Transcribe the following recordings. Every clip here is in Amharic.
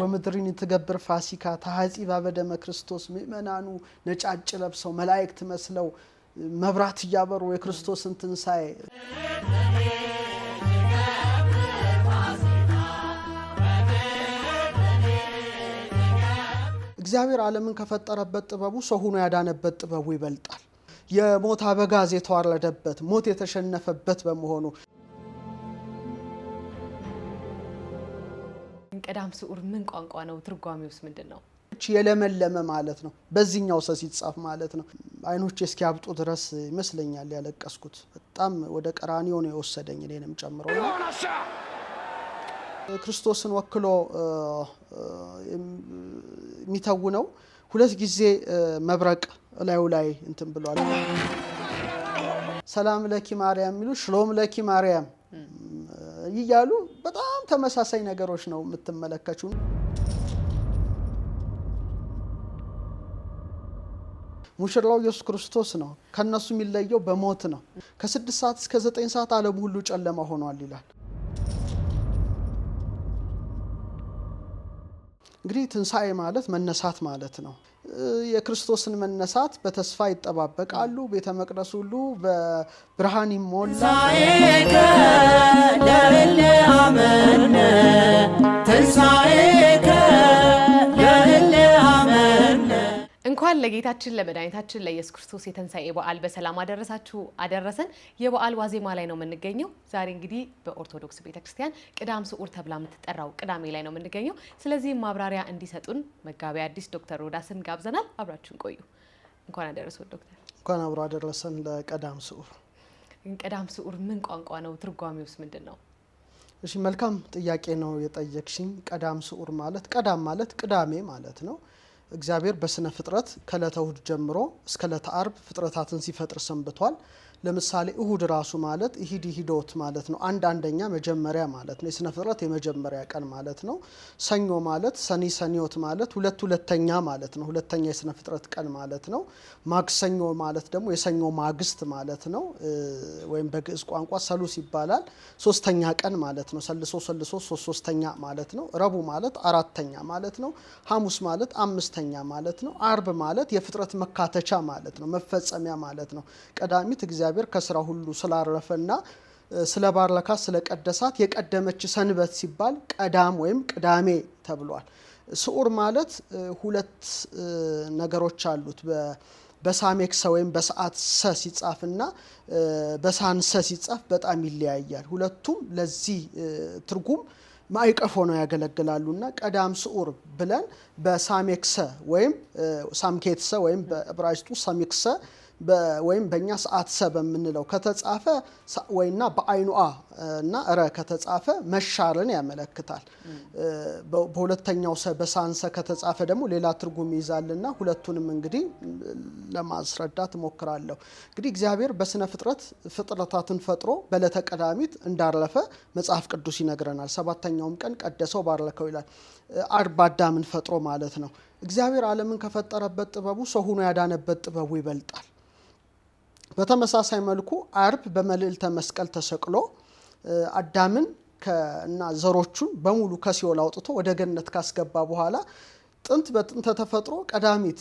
ወምድሪን ትገብር ፋሲካ ታሐጺባ በደመ ክርስቶስ ምእመናኑ ነጫጭ ለብሰው መላእክት መስለው መብራት ያበሩ የክርስቶስን ትንሳኤ እግዚአብሔር ዓለምን ከፈጠረበት ጥበቡ ሰው ሆኖ ያዳነበት ጥበቡ ይበልጣል። የሞት አበጋዝ የተዋረደበት ሞት የተሸነፈበት በመሆኑ ቀዳም ስዑር ምን ቋንቋ ነው? ትርጓሜውስ ምንድነው? የለመለመ ማለት ነው። በዚህኛው ሰስ ይጻፍ ማለት ነው። አይኖቼ እስኪያብጡ ድረስ ይመስለኛል ያለቀስኩት። በጣም ወደ ቀራኒዮ ነው የወሰደኝ እኔንም ጨምሮ ክርስቶስን ወክሎ የሚተውነው ሁለት ጊዜ መብረቅ ላዩ ላይ እንትን ብሏል። ሰላም ለኪ ማርያም ሚሉ ሽሎም ለኪ ማርያም ይያሉ በጣም ተመሳሳይ ነገሮች ነው የምትመለከቱን። ሙሽራው ኢየሱስ ክርስቶስ ነው። ከነሱ የሚለየው በሞት ነው። ከ6 ሰዓት እስከ 9 ሰዓት ዓለም ሁሉ ጨለማ ሆኗል ይላል። እንግዲህ ትንሳኤ ማለት መነሳት ማለት ነው። የክርስቶስን መነሳት በተስፋ ይጠባበቃሉ። ቤተ መቅደስ ሁሉ በብርሃን ይሞላል። እንኳን ለጌታችን ለመድኃኒታችን ለኢየሱስ ክርስቶስ የተንሳኤ በዓል በሰላም አደረሳችሁ አደረሰን። የበዓል ዋዜማ ላይ ነው የምንገኘው። ዛሬ እንግዲህ በኦርቶዶክስ ቤተክርስቲያን ቅዳም ስዑር ተብላ የምትጠራው ቅዳሜ ላይ ነው የምንገኘው። ስለዚህ ማብራሪያ እንዲሰጡን መጋቤ ሐዲስ ዶክተር ሮዳስን ጋብዘናል። አብራችሁን ቆዩ። እንኳን አደረሰው ዶክተር። እንኳን አብሮ አደረሰን ለቀዳም ስዑር። ቅዳም ስዑር ምን ቋንቋ ነው? ትርጓሜውስ ምንድነው? እሺ መልካም ጥያቄ ነው የጠየቅሽኝ። ቀዳም ስዑር ማለት ቀዳም ማለት ቅዳሜ ማለት ነው። እግዚአብሔር በስነ ፍጥረት ከዕለተ እሁድ ጀምሮ እስከ ዕለተ ዓርብ ፍጥረታትን ሲፈጥር ሰንብቷል። ለምሳሌ እሁድ ራሱ ማለት ኢሂድ ኢሂዶት ማለት ነው። አንደኛ መጀመሪያ ማለት ነው። የስነ ፍጥረት የመጀመሪያ ቀን ማለት ነው። ሰኞ ማለት ሰኒ ሰኒዮት ማለት ሁለተኛ ማለት ነው። ሁለተኛ የስነ ፍጥረት ቀን ማለት ነው። ማክሰኞ ማለት ደግሞ የሰኞ ማግስት ማለት ነው። ወይም በግዕዝ ቋንቋ ሰሉስ ይባላል። ሶስተኛ ቀን ማለት ነው። ሰልሶ ሶስተኛ ማለት ነው። ረቡዕ ማለት አራተኛ ማለት ነው። ሐሙስ ማለት አምስተኛ ማለት ነው። ዓርብ ማለት የፍጥረት መካተቻ ማለት ነው። መፈጸሚያ ማለት ነው። ቀዳሚት እግዚአብሔር ከስራ ሁሉ ስላረፈና ስለባረካት ስለቀደሳት የቀደመች ሰንበት ሲባል ቀዳም ወይም ቅዳሜ ተብሏል። ስዑር ማለት ሁለት ነገሮች አሉት። በሳሜክሰ ወይም በሰዓት ሰ ሲጻፍና በሳንሰ ሲጻፍ በጣም ይለያያል። ሁለቱም ለዚህ ትርጉም ማይቀፎ ነው ያገለግላሉና ቀዳም ስዑር ብለን በሳሜክሰ ወይም ሳምኬትሰ ወይም በዕብራይስጡ ሳሜክሰ ወይም በእኛ ሰዓት ሰ በምንለው ከተጻፈ ወይና በአይኑአ እና ረ ከተጻፈ መሻርን ያመለክታል። በሁለተኛው ሰ በሳንሰ ከተጻፈ ደግሞ ሌላ ትርጉም ይዛልና ሁለቱንም እንግዲህ ለማስረዳት ሞክራለሁ። እንግዲህ እግዚአብሔር በስነ ፍጥረት ፍጥረታትን ፈጥሮ በዕለተ ቀዳሚት እንዳረፈ መጽሐፍ ቅዱስ ይነግረናል። 7ኛውም ቀን ቀደሰው ባረከው ይላል። ዓርብ አዳምን ፈጥሮ ማለት ነው። እግዚአብሔር ዓለምን ከፈጠረበት ጥበቡ ሰው ሆኖ ያዳነበት ጥበቡ ይበልጣል። በተመሳሳይ መልኩ ዓርብ በመልዕልተ መስቀል ተሰቅሎ አዳምን እና ዘሮቹን በሙሉ ከሲኦል አውጥቶ ወደ ገነት ካስገባ በኋላ ጥንት በጥንት ተፈጥሮ ቀዳሚት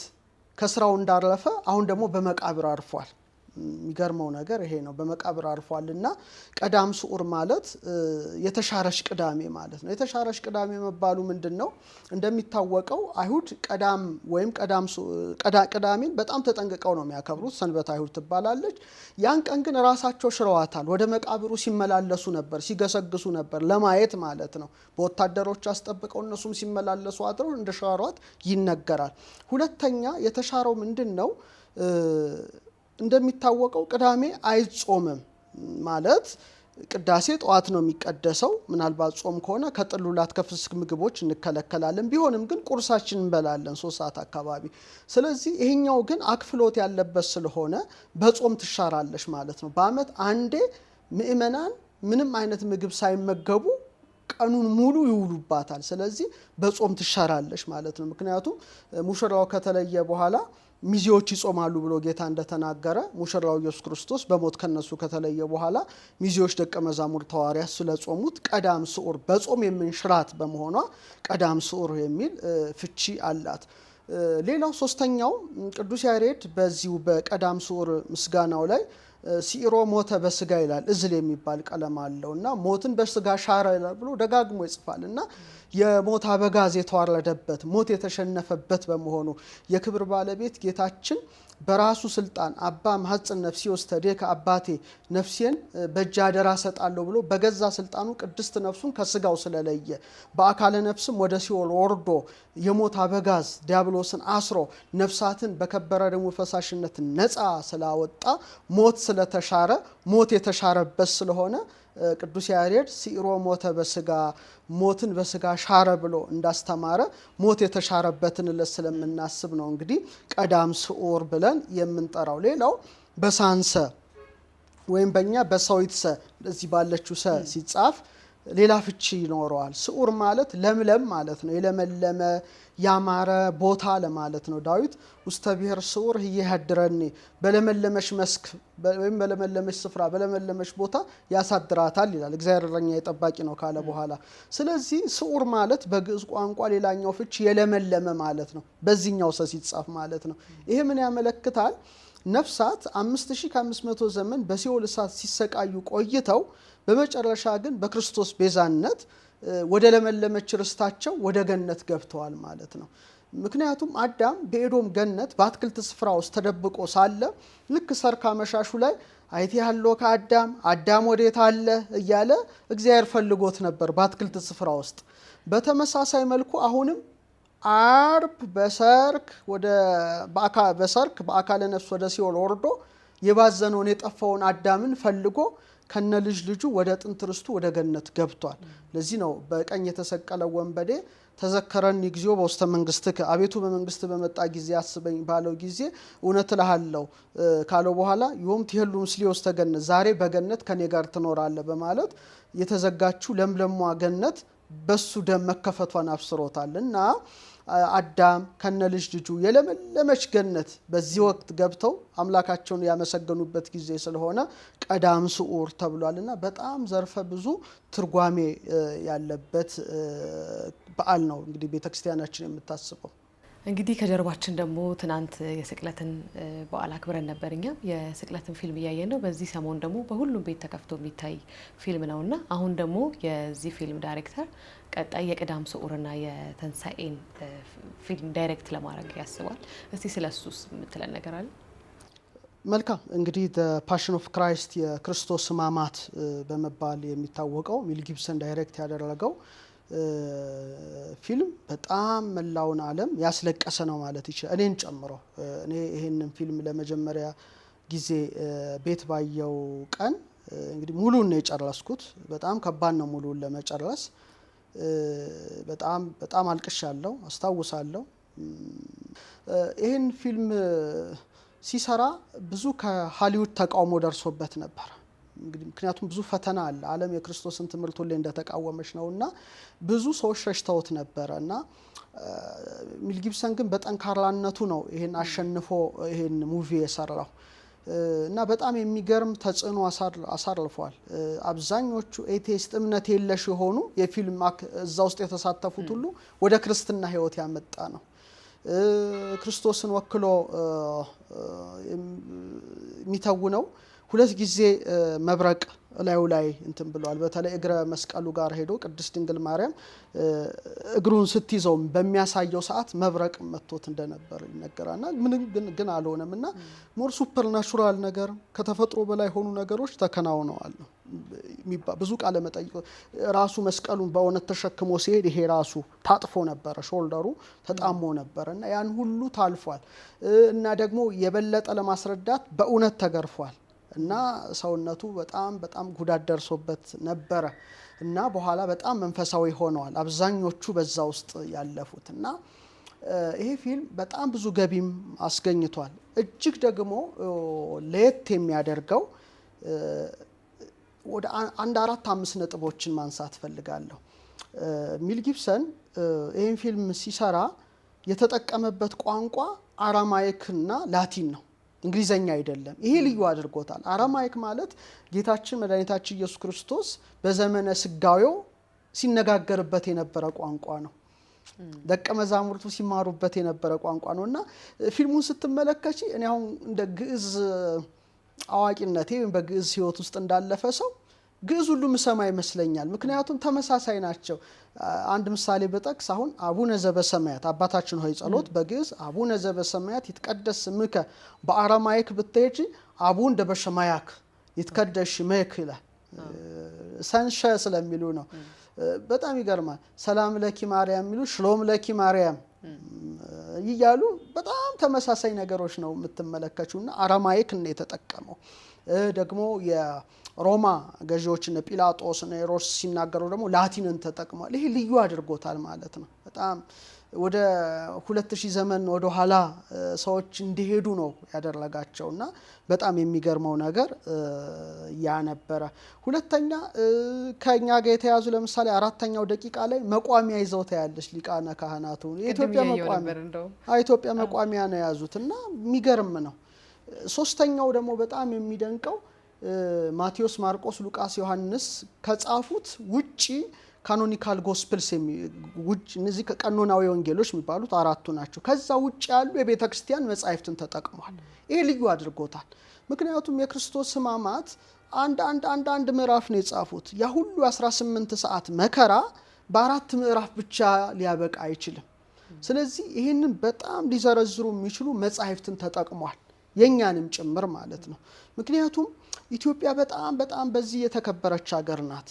ከስራው እንዳረፈ አሁን ደግሞ በመቃብር አርፏል። የሚገርመው ነገር ይሄ ነው። በመቃብር አርፏልና ቀዳም ስዑር ማለት የተሻረሽ ቅዳሜ ማለት ነው። የተሻረሽ ቅዳሜ መባሉ ምንድነው? እንደሚታወቀው አይሁድ ቀዳም ወይም ቅዳሜን በጣም ተጠንቅቀው ነው የሚያከብሩት። ሰንበት አይሁድ ትባላለች። ያን ቀን ግን ራሳቸው ሽረዋታል። ወደ መቃብሩ ሲመላለሱ ነበር፣ ሲገሰግሱ ነበር ለማየት ማለት ነው። በወታደሮች አስጠብቀው እነሱም ሲመላለሱ አድረው እንደሻሯት ይነገራል። ሁለተኛ የተሻረው ምንድነው? እንደሚታወቀው ቅዳሜ አይጾምም ማለት ቅዳሴ ጠዋት ነው የሚቀደሰው። ምናልባት ጾም ከሆነ ከጥሉላት ከፍስክ ምግቦች እንከለከላለን። ቢሆንም ግን ቁርሳችን እንበላለን 3 ሰዓት አካባቢ። ስለዚህ ይሄኛው ግን አክፍሎት ያለበት ስለሆነ በጾም ትሻራለሽ ማለት ነው። በአመት አንዴ ምእመናን ምንም አይነት ምግብ ሳይመገቡ ቀኑን ሙሉ ይውሉባታል። ስለዚህ በጾም ትሻራለች ማለት ነው። ምክንያቱም ሙሽራው ከተለየ በኋላ ሚዜዎች ይጾማሉ ብሎ ጌታ እንደተናገረ ሙሽራው ኢየሱስ ክርስቶስ በሞት ከነሱ ከተለየ በኋላ ሚዜዎች ደቀ መዛሙርት ሐዋርያት ስለጾሙት ቀዳም ስዑር በጾም የምንሽራት በመሆኗ ቀዳም ስዑር የሚል ፍቺ አላት። ሌላው ሶስተኛው ቅዱስ ያሬድ በዚሁ በቀዳም ስዑር ምስጋናው ላይ ሲሮ ሞተ በስጋ ይላል። እዝል የሚባል ቀለም አለውና ሞትን በስጋ ሻረ ብሎ ደጋግሞ ይጽፋል እና የሞት አበጋዝ የተዋረደበት ሞት የተሸነፈበት በመሆኑ የክብር ባለቤት ጌታችን በራሱ ስልጣን አባ ማኅፀን ነፍሴ ወስተዴከ አባቴ ነፍሴን በእጅ አደራ ሰጣለሁ ብሎ በገዛ ስልጣኑ ቅድስት ነፍሱን ከስጋው ስለለየ በአካለ ነፍስም ወደ ሲኦል ወርዶ የሞት አበጋዝ ዲያብሎስን አስሮ ነፍሳትን በከበረ ደሙ ፈሳሽነት ነፃ ስላወጣ ሞት ስለተሻረ ሞት የተሻረበት ስለሆነ ቅዱስ ያሬድ ሲሮ ሞተ በስጋ ሞትን በስጋ ሻረ ብሎ እንዳስተማረ ሞት የተሻረበትን ዕለት ስለምናስብ ነው እንግዲህ ቀዳም ስዑር ብለን የምንጠራው። ሌላው በሳንሰ ወይም በእኛ በሰዊት ሰ እዚህ ባለችው ሰ ሲጻፍ ሌላ ፍቺ ይኖረዋል። ስዑር ማለት ለምለም ማለት ነው። የለመለመ ያማረ ቦታ ለማለት ነው። ዳዊት ውስተ ብሔር ስዑር ይያድረኒ በለመለመሽ መስክ ወይም በለመለመሽ ስፍራ በለመለመሽ ቦታ ያሳድራታል ይላል። እግዚአብሔር እረኛዬ ጠባቂ ነው ካለ በኋላ ስለዚህ ስዑር ማለት በግዕዝ ቋንቋ ሌላኛው ፍቺ የለመለመ ማለት ነው። በዚህኛው ሰ ሲጻፍ ማለት ነው። ይሄ ምን ያመለክታል? ነፍሳት 5500 ዘመን በሲኦል እሳት ሲሰቃዩ ቆይተው በመጨረሻ ግን በክርስቶስ ቤዛነት ወደ ለመለመች ርስታቸው ወደ ገነት ገብተዋል ማለት ነው። ምክንያቱም አዳም በኤዶም ገነት በአትክልት ስፍራ ውስጥ ተደብቆ ሳለ ልክ ሰርክ አመሻሹ ላይ አይቴ ያለው ከአዳም አዳም ወዴት አለ እያለ እግዚአብሔር ፈልጎት ነበር በአትክልት ስፍራ ውስጥ። በተመሳሳይ መልኩ አሁንም አርብ በሰርክ በአካለ ነፍስ ወደ ሲኦል ወርዶ የባዘነውን የጠፋውን አዳምን ፈልጎ ከነ ልጅ ልጁ ወደ ጥንት ርስቱ ወደ ገነት ገብቷል። ለዚህ ነው በቀኝ የተሰቀለው ወንበዴ ተዘከረኒ እግዚኦ በውስተ መንግስትከ አቤቱ በመንግስት በመጣ ጊዜ አስበኝ ባለው ጊዜ እውነት እልሃለሁ ካለው በኋላ ዮም ትሄሉ ምስሌ ውስተ ገነት ዛሬ በገነት ከኔ ጋር ትኖራለህ በማለት የተዘጋችው ለምለሟ ገነት በሱ ደም መከፈቷን አብስሮታልና አዳም ከነ ልጅ ልጁ የለመለመች ገነት በዚህ ወቅት ገብተው አምላካቸውን ያመሰገኑበት ጊዜ ስለሆነ ቀዳም ስዑር ተብሏልና በጣም ዘርፈ ብዙ ትርጓሜ ያለበት በዓል ነው እንግዲህ ቤተክርስቲያናችን የምታስበው። እንግዲህ ከጀርባችን ደግሞ ትናንት የስቅለትን በዓል አክብረን ነበር። እኛም የስቅለትን ፊልም እያየን ነው። በዚህ ሰሞን ደግሞ በሁሉም ቤት ተከፍቶ የሚታይ ፊልም ነውና አሁን ደግሞ የዚህ ፊልም ዳይሬክተር ቀጣይ የቀዳም ስዑርና የተንሳኤን ፊልም ዳይሬክት ለማድረግ ያስባል። እስቲ ስለሱስ የምትለን ነገር አለ? መልካም እንግዲህ ፓሽን ኦፍ ክራይስት የክርስቶስ ሕማማት በመባል የሚታወቀው ሜል ጊብሰን ዳይሬክት ያደረገው ፊልም በጣም መላውን ዓለም ያስለቀሰ ነው ማለት ይችላል፣ እኔን ጨምሮ። እኔ ይሄንን ፊልም ለመጀመሪያ ጊዜ ቤት ባየው ቀን እንግዲህ ሙሉን ነው የጨረስኩት። በጣም ከባድ ነው ሙሉን ለመጨረስ። በጣም አልቅሻለሁ፣ አስታውሳለሁ። ይሄን ፊልም ሲሰራ ብዙ ከሃሊውድ ተቃውሞ ደርሶበት ነበር። እንግዲህ ምክንያቱም ብዙ ፈተና አለ። ዓለም የክርስቶስን ትምህርት ሁሌ እንደተቃወመች ነውና ብዙ ሰዎች ሸሽተውት ነበረ እና ሜል ጊብሰን ግን በጠንካራነቱ ነው ይሄን አሸንፎ ይሄን ሙቪ የሰራው እና በጣም የሚገርም ተጽዕኖ አሳርፏል። አብዛኞቹ ኤቴስት እምነት የለሽ የሆኑ የፊልም እዛ ውስጥ የተሳተፉት ሁሉ ወደ ክርስትና ሕይወት ያመጣ ነው። ክርስቶስን ወክሎ የሚተውነው ሁለት ጊዜ መብረቅ ላዩ ላይ እንትን ብሏል። በተለይ እግረ መስቀሉ ጋር ሄዶ ቅድስት ድንግል ማርያም እግሩን ስትይዘው በሚያሳየው ሰዓት መብረቅ መጥቶት እንደነበር ይነገራልና ግን አልሆነም እና ሞር ሱፐር ናቹራል ነገር ከተፈጥሮ በላይ የሆኑ ነገሮች ተከናውነዋል። ብዙ ቃለ መጠይቅ ራሱ መስቀሉን በእውነት ተሸክሞ ሲሄድ ይሄ ራሱ ታጥፎ ነበረ፣ ሾልደሩ ተጣሞ ነበረ እና ያን ሁሉ ታልፏል እና ደግሞ የበለጠ ለማስረዳት በእውነት ተገርፏል እና ሰውነቱ በጣም ጉዳት ደርሶበት ነበረ እና በኋላ በጣም መንፈሳዊ ሆነዋል አብዛኞቹ በዛ ውስጥ ያለፉት እና ይሄ ፊልም በጣም ብዙ ገቢም አስገኝቷል። እጅግ ደግሞ ለየት የሚያደርገው ወደ 4-5 ነጥቦችን ማንሳት ፈልጋለሁ። ሚል ጊብሰን ይህን ፊልም ሲሰራ የተጠቀመበት ቋንቋ አራማይክና ላቲን ነው፣ እንግሊዘኛ አይደለም። ይሄ ልዩ አድርጎታል። አራማይክ ማለት ጌታችን መድኃኒታችን ኢየሱስ ክርስቶስ በዘመነ ስጋዌው ሲነጋገርበት የነበረ ቋንቋ ነው። ደቀ መዛሙርቱ ሲማሩበት የነበረ ቋንቋ ነው እና ፊልሙን ስትመለከቺ እኔ አሁን እንደ ግዕዝ አዋቂነቴ ወይም በግዕዝ ሕይወት ውስጥ እንዳለፈ ሰው ግዕዝ ሁሉ ምሰማ ይመስለኛል። ምክንያቱም ተመሳሳይ ናቸው። አንድ ምሳሌ በጠቅስ አሁን አቡነ ዘበሰማያት አባታችን ሆይ ጸሎት በግዕዝ አቡነ ዘበሰማያት ይትቀደስ ስምከ፣ በአራማይክ ብትሄጂ አቡን ደበሸማያክ ይትቀደስ ስምከ ይላል። ሰንሸ ስለሚሉ ነው። በጣም ይገርማል። ሰላም ለኪ ማርያም የሚሉ ሽሎም ለኪ ማርያም እያሉ በጣም ተመሳሳይ ነገሮች ነው የምትመለከቹና አራማይክ ነው የተጠቀመው። ደግሞ የሮማ ገዢዎች እነ ጲላጦስ እና ሄሮድስ ሲናገሩ ደግሞ ላቲንን ተጠቅመዋል። ይሄ ልዩ አድርጎታል ማለት ነው። በጣም ወደ 2000 ዘመን ወደ ኋላ ሰዎች እንዲሄዱ ነው ያደረጋቸውና በጣም የሚገርመው ነገር ያ ነበረ። ሁለተኛ ከኛ ጋር የተያዙ ለምሳሌ 4ኛው ደቂቃ ላይ መቋሚያ ይዘው ታያለሽ ሊቃነ ካህናቱ ኢትዮጵያ መቋሚያ ነው የያዙትና የሚገርም ነው። 3ኛው ደግሞ በጣም የሚደንቀው ማቴዎስ፣ ማርቆስ፣ ሉቃስ፣ ዮሐንስ ከጻፉት ውጪ ካኖኒካል ጎስፕልስ ውጪ እነዚህ ቀኖናዊ ወንጌሎች የሚባሉት 4ቱ ናቸው። ከዛ ውጪ ያሉ የቤተ ክርስቲያን መጻሕፍትን ተጠቅሟል። ይሄ ልዩ አድርጎታል። ምክንያቱም የክርስቶስ ሕማማት አንድ ምዕራፍ ነው የጻፉት። ያ ሁሉ 18 ሰዓት መከራ በ4 ምዕራፍ ብቻ ሊያበቃ አይችልም። ስለዚህ ይህንን በጣም ሊዘረዝሩ የሚችሉ መጻሕፍትን ተጠቅሟል፣ የኛንም ጭምር ማለት ነው። ምክንያቱም ኢትዮጵያ በጣም በዚህ የተከበረች ሀገር ናት።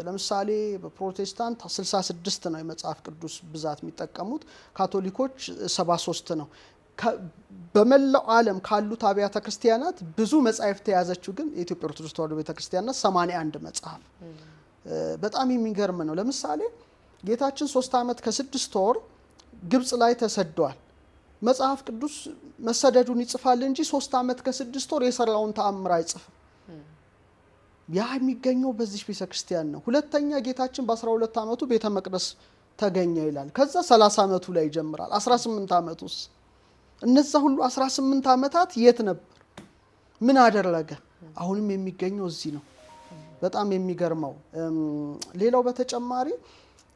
ለምሳሌ በፕሮቴስታንት 66 ነው የመጽሐፍ ቅዱስ ብዛት የሚጠቀሙት፣ ካቶሊኮች 73 ነው። በመላው ዓለም ካሉት አብያተ ክርስቲያናት ብዙ መጻሕፍት የያዘችው ግን የኢትዮጵያ ኦርቶዶክስ ተዋሕዶ ቤተክርስቲያን 81 መጽሐፍ። በጣም የሚገርም ነው። ለምሳሌ ጌታችን 3 ዓመት ከ6 ወር ግብጽ ላይ ተሰዷል። መጽሐፍ ቅዱስ መሰደዱን ይጽፋል እንጂ 3 ዓመት ከ6 ወር የሰራውን ተአምር አይጽፍም። ያ የሚገኘው በዚህ ቤተክርስቲያን ነው። ሁለተኛ ጌታችን በ12 ዓመቱ ቤተ መቅደስ ተገኘ ይላል። ከዛ 30 ዓመቱ ላይ ይጀምራል። 18 ዓመት ውስጥ እነዛ ሁሉ 18 ዓመታት የት ነበር? ምን አደረገ? አሁንም የሚገኘው እዚህ ነው። በጣም የሚገርመው ሌላው በተጨማሪ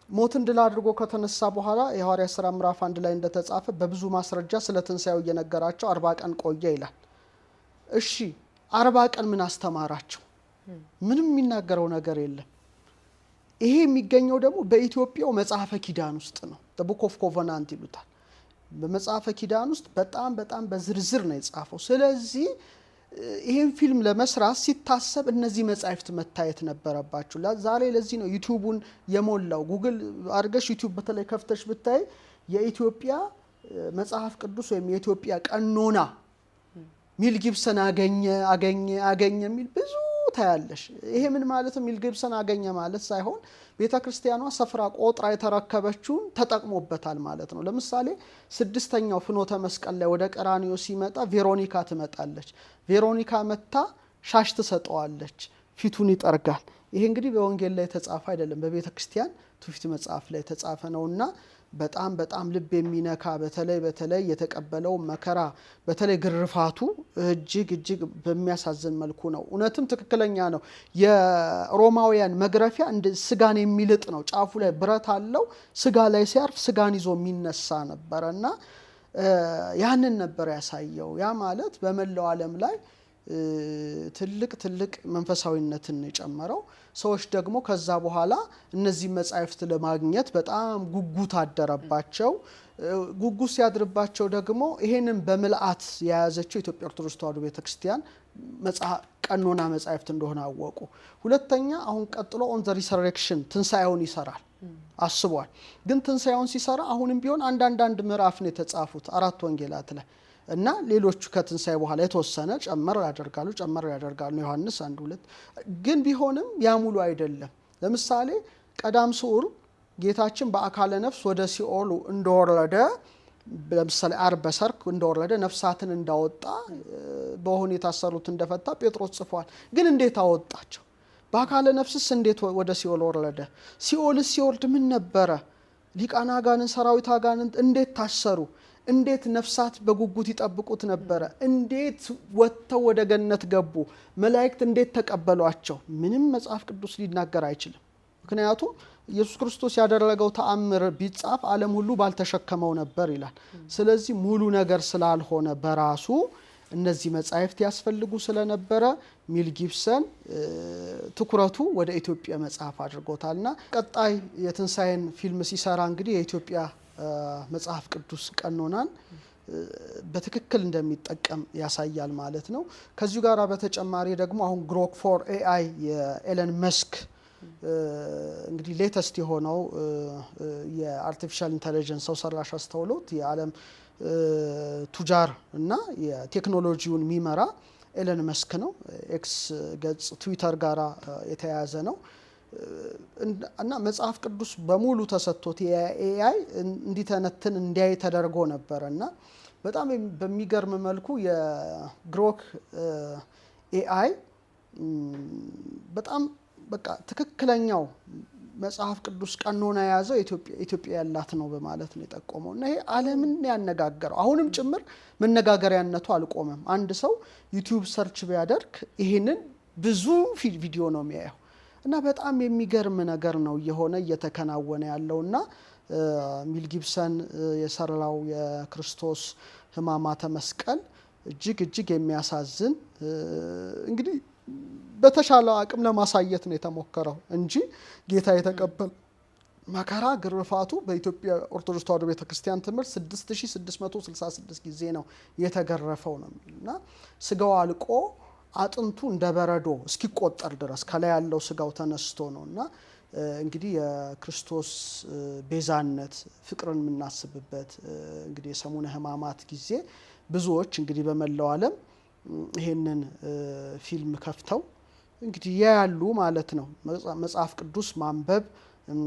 ሞትን ድል አድርጎ ከተነሳ በኋላ የሐዋርያት ሥራ ምዕራፍ 1 ላይ እንደተጻፈ በብዙ ማስረጃ ስለ ትንሣኤው እየነገራቸው 40 ቀን ቆየ ይላል። እሺ 40 ቀን ምን አስተማራቸው? ምንም የሚናገረው ነገር የለም። ይሄ የሚገኘው ደግሞ በኢትዮጵያው መጽሐፈ ኪዳን ውስጥ ነው። the book of covenant ይሉታል። በመጽሐፈ ኪዳን ውስጥ በጣም በዝርዝር ነው የጻፈው። ስለዚህ ይሄን ፊልም ለመስራት ሲታሰብ እነዚህ መጻሕፍት መታየት ነበረባቸው። ዛሬ ለዚህ ነው ዩቲዩቡን የሞላው። ጉግል አድርገሽ ዩቲዩብ በተለይ ከፍተሽ ብታይ የኢትዮጵያ መጽሐፍ ቅዱስ ወይም የኢትዮጵያ ቀኖና ሚል ጊብሰን አገኘ የሚል ብዙ ታያለሽ። ይሄ ምን ማለት ነው? ሚል ጊብሰን አገኘ ማለት ሳይሆን ቤተክርስቲያኗ ሰፍራ ቆጥራ የተረከበችውን ተጠቅሞበታል ማለት ነው። ለምሳሌ 6ኛው ፍኖተ መስቀል ላይ ወደ ቀራኒዮ ሲመጣ ቬሮኒካ ትመጣለች። ቬሮኒካ መታ ሻሽ ትሰጠዋለች፣ ፊቱን ይጠርጋል። ይሄ እንግዲህ በወንጌል ላይ የተጻፈ አይደለም፣ በቤተክርስቲያን ትውፊት መጽሐፍ ላይ የተጻፈ ነውና በጣም ልብ የሚነካ በተለይ የተቀበለው መከራ በተለይ ግርፋቱ እጅግ በሚያሳዝን መልኩ ነው። እውነትም ትክክለኛ ነው። የሮማውያን መግረፊያ እንደ ስጋን የሚልጥ ነው። ጫፉ ላይ ብረት አለው። ስጋ ላይ ሲያርፍ ስጋን ይዞ የሚነሳ ነበረና ያንን ነበር ያሳየው። ያ ማለት በመላው ዓለም ላይ ትልቅ መንፈሳዊነትን የጨመረው። ሰዎች ደግሞ ከዛ በኋላ እነዚህ መጻሕፍት ለማግኘት በጣም ጉጉት አደረባቸው። ጉጉት ሲያድርባቸው ደግሞ ይሄንን በምልአት የያዘችው የኢትዮጵያ ኦርቶዶክስ ተዋሕዶ ቤተክርስቲያን ቀኖና መጻሕፍት እንደሆነ አወቁ። ሁለተኛ አሁን ቀጥሎ ኦን ዘ ሪሰሬክሽን ትንሣኤውን ይሰራል አስቧል። ግን ትንሣኤውን ሲሰራ አሁንም ቢሆን አንድ ምዕራፍ ነው የተጻፉት 4 ወንጌላት ላይ እና ሌሎቹ ከትንሣኤ በኋላ የተወሰነ ጨመር ያደርጋሉ ዮሐንስ 1-2 ግን ቢሆንም ያሙሉ አይደለም። ለምሳሌ ቀዳም ስዑር ጌታችን በአካለ ነፍስ ወደ ሲኦል እንደወረደ ለምሳሌ ዓርብ በሰርክ እንደወረደ ነፍሳትን እንዳወጣ በሆነ የታሰሩት እንደፈታ ጴጥሮስ ጽፏል። ግን እንዴት አወጣቸው? በአካለ ነፍስስ እንዴት ወደ ሲኦል ወረደ? ሲኦልስ ሲወርድ ምን ነበረ? ሊቃነ አጋንንት ሰራዊት አጋንንት እንዴት ታሰሩ? እንዴት ነፍሳት በጉጉት ይጠብቁት ነበረ? እንዴት ወጥተው ወደ ገነት ገቡ? መላእክት እንዴት ተቀበሏቸው? ምንም መጽሐፍ ቅዱስ ሊናገር አይችልም። ምክንያቱም ኢየሱስ ክርስቶስ ያደረገው ተአምር ቢጻፍ ዓለም ሁሉ ባልተሸከመው ነበር ይላል። ስለዚህ ሙሉ ነገር ስላልሆነ በራሱ እነዚህ መጻሕፍት ያስፈልጉ ስለነበረ ሚል ጊብሰን ትኩረቱ ወደ ኢትዮጵያ መጽሐፍ አድርጎታልና ቀጣይ የትንሣኤን ፊልም ሲሰራ እንግዲህ የኢትዮጵያ መጽሐፍ ቅዱስ ቀኖናን በትክክል እንደሚጠቀም ያሳያል ማለት ነው። ከዚሁ ጋር በተጨማሪ ደግሞ አሁን ግሮክ ፎር ኤአይ የኤለን መስክ እንግዲህ ሌተስት የሆነው የአርቲፊሻል ኢንተለጀንስ ሰው ሰራሽ አስተውሎት የዓለም ቱጃር እና የቴክኖሎጂውን የሚመራ ኤለን መስክ ነው። ኤክስ ገጽ ትዊተር ጋራ የተያያዘ ነው እና መጽሐፍ ቅዱስ በሙሉ ተሰጥቶት የኤአይ እንዲተነትን እንዲያይ ተደርጎ ነበረ እና በጣም በሚገርም መልኩ የግሮክ ኤአይ በጣም በቃ ትክክለኛው መጽሐፍ ቅዱስ ቀኖና የያዘው ኢትዮጵያ ያላት ነው በማለት ነው የጠቆመው እና ይሄ ዓለምን ያነጋገረው አሁንም ጭምር መነጋገሪያነቱ አልቆመም። አንድ ሰው ዩቲዩብ ሰርች ቢያደርግ ይሄንን ብዙ ቪዲዮ ነው የሚያየው እና በጣም የሚገርም ነገር ነው እየሆነ እየተከናወነ ያለውና ሚል ጊብሰን የሰራው የክርስቶስ ሕማማተ መስቀል እጅግ የሚያሳዝን እንግዲህ በተሻለ አቅም ለማሳየት ነው የተሞከረው እንጂ ጌታ የተቀበል መከራ ግርፋቱ በኢትዮጵያ ኦርቶዶክስ ተዋሕዶ ቤተክርስቲያን ትምህርት 6666 ጊዜ ነው የተገረፈው ነው እና ስጋው አልቆ አጥንቱ እንደ በረዶ እስኪቆጠር ድረስ ከላይ ያለው ስጋው ተነስቶ ነውና እንግዲህ የክርስቶስ ቤዛነት ፍቅርን የምናስብበት እንግዲህ የሰሙነ ሕማማት ጊዜ ብዙዎች እንግዲህ በመላው ዓለም ይሄንን ፊልም ከፍተው እንግዲህ ያያሉ ማለት ነው። መጽሐፍ ቅዱስ ማንበብ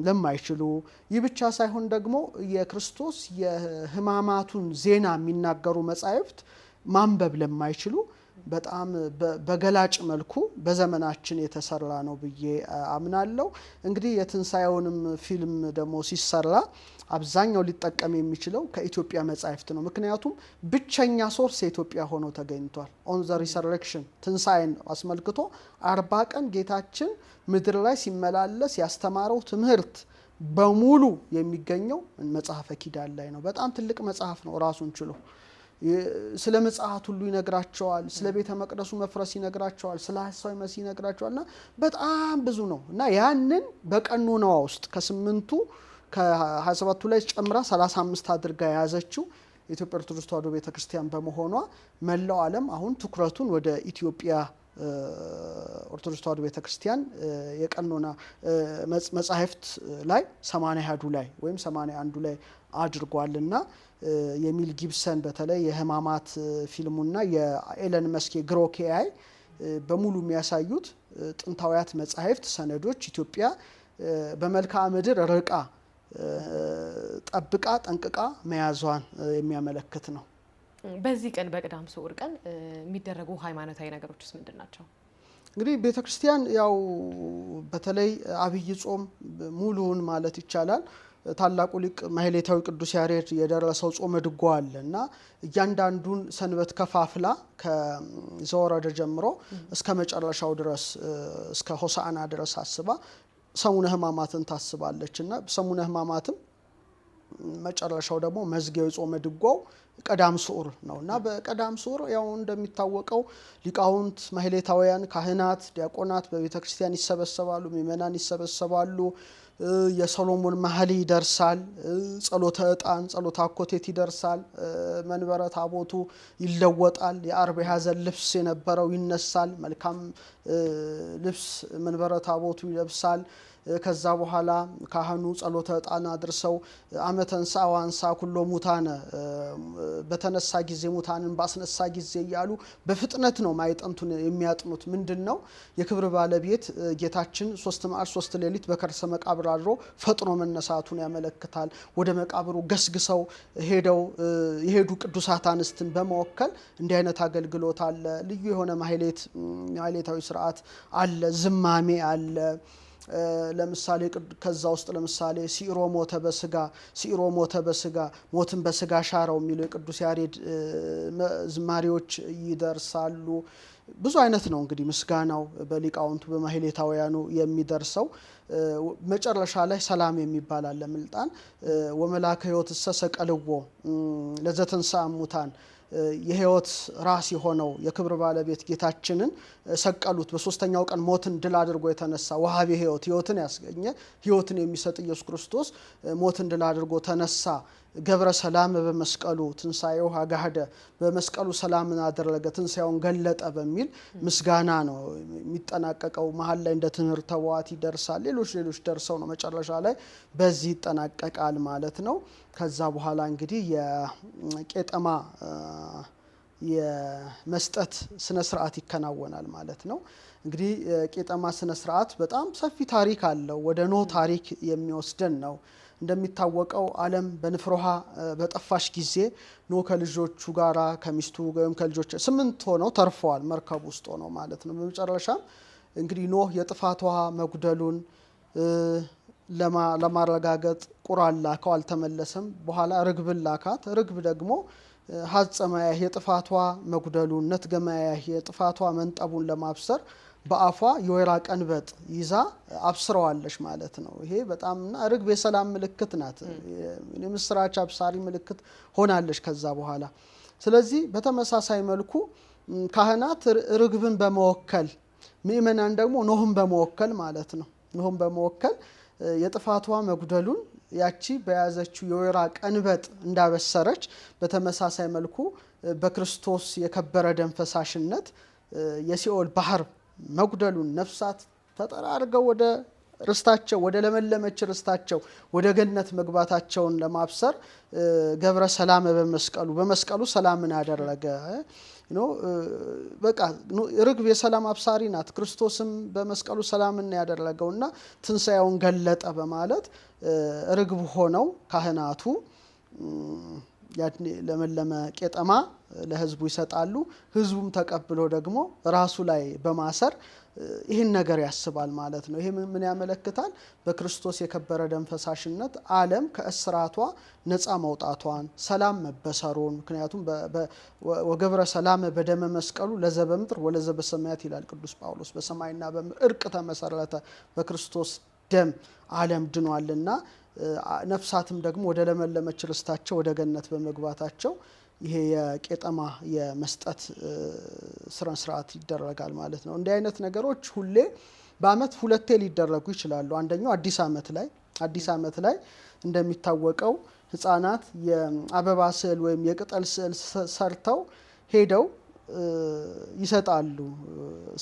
ለማይችሉ ይህ ብቻ ሳይሆን ደግሞ የክርስቶስ የሕማማቱን ዜና የሚናገሩ መጻሕፍት ማንበብ ለማይችሉ በጣም በገላጭ መልኩ በዘመናችን የተሰራ ነው ብዬ አምናለሁ። እንግዲህ የትንሣኤውንም ፊልም ደግሞ ሲሰራ አብዛኛው ሊጠቀም የሚችለው ከኢትዮጵያ መጻሕፍት ነው። ምክንያቱም ብቸኛ ሶርስ የኢትዮጵያ ሆኖ ተገኝቷል። ኦን ዘ ሪሰሬክሽን ትንሣኤን አስመልክቶ 40 ቀን ጌታችን ምድር ላይ ሲመላለስ ያስተማረው ትምህርት በሙሉ የሚገኘው መጽሐፈ ኪዳን ላይ ነው። በጣም ትልቅ መጽሐፍ ነው ራሱን ችሎ። ስለ ምጽአት ሁሉ ይነግራቸዋል። ስለ ቤተ መቅደሱ መፍረስ ይነግራቸዋል። ስለ ሐሳዊ መሲህ ይነግራቸዋልና በጣም ብዙ ነው እና ያንን በቀኖናዋ ውስጥ ከ8ቱ ከ27ቱ ላይ ጨምራ 35 አድርጋ የያዘችው የኢትዮጵያ ኦርቶዶክስ ተዋሕዶ ቤተክርስቲያን በመሆኗ መላው ዓለም አሁን ትኩረቱን ወደ ኢትዮጵያ ኦርቶዶክስ ተዋሕዶ ቤተክርስቲያን የቀኖና መጻሕፍት ላይ 80ዱ ላይ ወይም 81ዱ ላይ አድርጓልና የሚል ጊብሰን በተለይ የሕማማት ፊልሙና የኤለን መስክ ግሮክ ኤአይ በሙሉ የሚያሳዩት ጥንታዊያት መጻሕፍት ሰነዶች ኢትዮጵያ በመልክዓ ምድር ርቃ ጠብቃ ጠንቅቃ መያዟን የሚያመለክት ነው። በዚህ ቀን በቅዳም ስዑር ቀን የሚደረጉ ሃይማኖታዊ ነገሮችስ ምንድን ናቸው? እንግዲህ ቤተክርስቲያን ያው በተለይ አብይ ጾም ሙሉውን ማለት ይቻላል ታላቁ ሊቅ ማህሌታዊ ቅዱስ ያሬድ የደረሰው ጾመ ድጓ አለ እና እያንዳንዱን ሰንበት ከፋፍላ ከዘወረደ ጀምሮ እስከ መጨረሻው ድረስ እስከ ሆሳዕና ድረስ አስባ ሰሙነ ሕማማትን ታስባለች እና ሰሙነ ሕማማትም መጨረሻው ደግሞ መዝጊያው ጾመ ድጓው ቀዳም ስዑር ነውና በቀዳም ስዑር ያው እንደሚታወቀው ሊቃውንት ማህሌታውያን ካህናት ዲያቆናት በቤተክርስቲያን ይሰበሰባሉ፣ ምእመናን ይሰበሰባሉ። የሰሎሞን ማህሌ ይደርሳል፣ ጸሎተ ዕጣን ጸሎተ አኮቴት ይደርሳል፣ መንበረ ታቦቱ ይለወጣል፣ የአርብ የሐዘን ልብስ የነበረው ይነሳል፣ መልካም ልብስ መንበረ ታቦቱ ይለብሳል። ከዛ በኋላ ካህኑ ጸሎተ ዕጣን አድርሰው አመተንሳ ዋንሳ ኩሎ ሙታነ በተነሳ ጊዜ ሙታንን ባስነሳ ጊዜ እያሉ በፍጥነት ነው ማዕጠንቱን የሚያጥኑት። ምንድነው የክብር ባለቤት ጌታችን 3 መዓልት 3 ሌሊት በከርሰ መቃብር አድሮ ፈጥኖ መነሳቱን ያመለክታል። ወደ መቃብሩ ገስግሰው የሄዱ ቅዱሳት አንስትን በመወከል እንዲህ አይነት አገልግሎት አለ። ልዩ የሆነ ማህሌታዊ ስርዓት አለ፣ ዝማሜ አለ። ለምሳሌ ከዛ ውስጥ ለምሳሌ ሲሮ ሞተ በስጋ ሞትን በስጋ ሻረው የሚለው የቅዱስ ያሬድ ዝማሬዎች ይደርሳሉ። ብዙ አይነት ነው እንግዲህ ምስጋናው በሊቃውንቱ በማህሌታውያኑ የሚደርሰው። መጨረሻ ላይ ሰላም የሚባል አለ። ምልጣን ወመላከ ሕይወት ሰቀልዎ ለዘተንሥአ እሙታን የሕይወት ራስ የሆነው የክብር ባለቤት ጌታችንን ሰቀሉት። በሶስተኛው ቀን ሞትን ድል አድርጎ የተነሳ ወሃቤ ሕይወትን ያስገኘ ሕይወትን የሚሰጥ ኢየሱስ ክርስቶስ ሞትን ድል አድርጎ ተነሳ። ገብረ ሰላም በመስቀሉ ትንሣኤው አጋህደ በመስቀሉ ሰላምን አደረገ ትንሣኤውን ገለጠ በሚል ምስጋና ነው የሚጠናቀቀው። መሀል ላይ እንደ ትምህርተ ተዋት ይደርሳል። ሌሎች ደርሰው ነው መጨረሻ ላይ በዚህ ይጠናቀቃል ማለት ነው። ከዛ በኋላ እንግዲህ የቄጠማ የመስጠት ስነ ስርዓት ይከናወናል ማለት ነው። እንግዲህ የቄጠማ ስነ ስርዓት በጣም ሰፊ ታሪክ አለው። ወደ ኖህ ታሪክ የሚወስደን ነው። እንደሚታወቀው ዓለም በንፍር ውሃ በጠፋሽ ጊዜ ኖህ ከልጆቹ ጋራ ከሚስቱ ወይም ከልጆቹ 8 ሆነው ተርፈዋል፣ መርከብ ውስጥ ሆነው ማለት ነው። በመጨረሻም እንግዲህ ኖህ የጥፋት ውሃ መጉደሉን ለማረጋገጥ ቁራን ላከው፣ አልተመለሰም። በኋላ ርግብን ላካት። ርግብ ደግሞ ሀጸማያህ የጥፋቷ መጉደሉን ነትገማያህ የጥፋቷ መንጠቡን ለማብሰር በአፏ የወይራ ቀንበጥ ይዛ አብስረዋለች ማለት ነው። ይሄ በጣምና ርግብ የሰላም ምልክት ናት። የምስራች አብሳሪ ምልክት ሆናለች ከዛ በኋላ። ስለዚህ በተመሳሳይ መልኩ ካህናት ርግብን በመወከል ምእመናን ደግሞ ኖህን በመወከል ማለት ነው። ኖህን በመወከል የጥፋቷ መጉደሉን ያቺ በያዘችው የወይራ ቀንበጥ እንዳበሰረች በተመሳሳይ መልኩ በክርስቶስ የከበረ ደም ፈሳሽነት የሲኦል ባህር መጉደሉን ነፍሳት ተጠራርገው ወደ ርስታቸው ወደ ለመለመች ርስታቸው ወደ ገነት መግባታቸውን ለማብሰር ገብረ ሰላም በመስቀሉ ሰላምን አደረገ። በቃ ርግብ የሰላም አብሳሪ ናት። ክርስቶስም በመስቀሉ ሰላምን ያደረገውና ትንሣኤውን ገለጠ በማለት ርግብ ሆነው ካህናቱ ለመለመ ቄጠማ ለሕዝቡ ይሰጣሉ። ሕዝቡም ተቀብሎ ደግሞ ራሱ ላይ በማሰር ይህን ነገር ያስባል ማለት ነው። ይሄ ምን ያመለክታል? በክርስቶስ የከበረ ደም ፈሳሽነት ዓለም ከእስራቷ ነፃ መውጣቷን፣ ሰላም መበሰሩን። ምክንያቱም ወገብረ ሰላም በደመ መስቀሉ ለዘበምድር ወለዘበሰማያት ይላል ቅዱስ ጳውሎስ። በሰማይና በምድር እርቅ ተመሰረተ በክርስቶስ ደም ዓለም ድኗልና፣ ነፍሳትም ደግሞ ወደ ለመለመች ርስታቸው ወደ ገነት በመግባታቸው ይሄ የቄጠማ የመስጠት ስርዓት ይደረጋል ማለት ነው። እንዲህ አይነት ነገሮች ሁሌ በአመት 2 ሊደረጉ ይችላሉ። አንደኛው አዲስ ዓመት ላይ እንደሚታወቀው ህፃናት የአበባ ስዕል ወይም የቅጠል ስዕል ሰርተው ሄደው ይሰጣሉ፣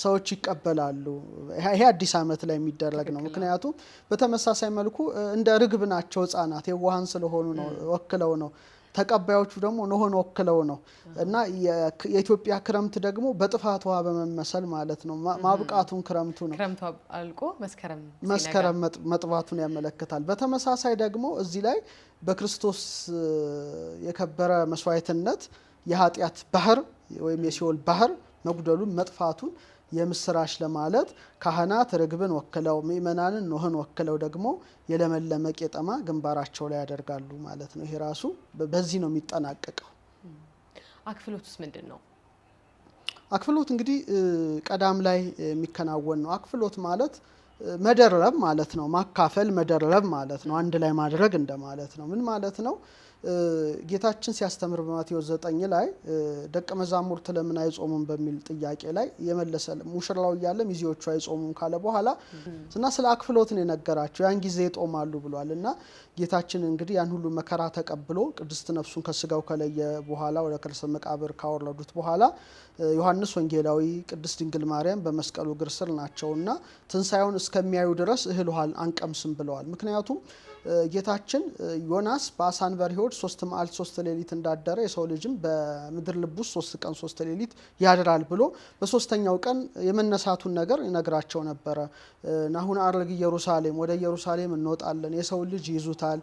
ሰዎች ይቀበላሉ። ይሄ አዲስ ዓመት ላይ የሚደረግ ነው። ምክንያቱም በተመሳሳይ መልኩ እንደ ርግብ ናቸው ህፃናት፣ የዋሃን ስለሆኑ ነው፣ ወክለው ነው። ተቀባዮቹ ደግሞ ኖህን ወክለው ነው። እና የኢትዮጵያ ክረምት ደግሞ በጥፋት ውሃ በመመሰል ማለት ነው ማብቃቱን ክረምቱ ነው። ክረምቱ አልቆ መስከረም መጥባቱን ያመለክታል። በተመሳሳይ ደግሞ እዚህ ላይ በክርስቶስ የከበረ መስዋዕትነት የኃጢአት ባህር ወይም የሲኦል ባህር መጉደሉን መጥፋቱን የምስራች ለማለት ካህናት ርግብን ወክለው ምእመናንን ኖህን ወክለው ደግሞ የለመለመ ቄጠማ ግንባራቸው ላይ ያደርጋሉ ማለት ነው። ይሄ ራሱ በዚህ ነው የሚጠናቀቀው። አክፍሎቱስ ምንድን ነው? አክፍሎት እንግዲህ ቀዳም ላይ የሚከናወን ነው። አክፍሎት ማለት መደረብ ማለት ነው። ማካፈል መደረብ ማለት ነው። አንድ ላይ ማድረግ እንደማለት ነው። ምን ማለት ነው? ጌታችን ሲያስተምር በማቴዎስ 9 ላይ ደቀ መዛሙርት ለምን አይጾሙም በሚል ጥያቄ ላይ የመለሰ ሙሽራው እያለ ሚዜዎቹ አይጾሙም ካለ በኋላ እና ስለ አክፍሎት ነው የነገራቸው። ያን ጊዜ ይጦማሉ ብሏል። እና ጌታችን እንግዲህ ያን ሁሉ መከራ ተቀብሎ ቅድስት ነፍሱን ከስጋው ከለየ በኋላ ወደ ከርሰ መቃብር ካወረዱት በኋላ ዮሐንስ ወንጌላዊ፣ ቅድስት ድንግል ማርያም በመስቀሉ እግር ስር ናቸውና ትንሣኤውን እስከሚያዩ ድረስ እህል ውሃ አንቀምስም ብለዋል። ምክንያቱም ጌታችን ዮናስ በአሳ አንበሪ ሆድ ሲወርድ 3 መዓልት 3 ሌሊት እንዳደረ የሰው ልጅም በምድር ልብ ውስጥ 3 ቀን 3 ሌሊት ያድራል ብሎ በሶስተኛው ቀን የመነሳቱን ነገር ይነግራቸው ነበረ። ናሁን አርግ ኢየሩሳሌም፣ ወደ ኢየሩሳሌም እንወጣለን፣ የሰው ልጅ ይዙታል፣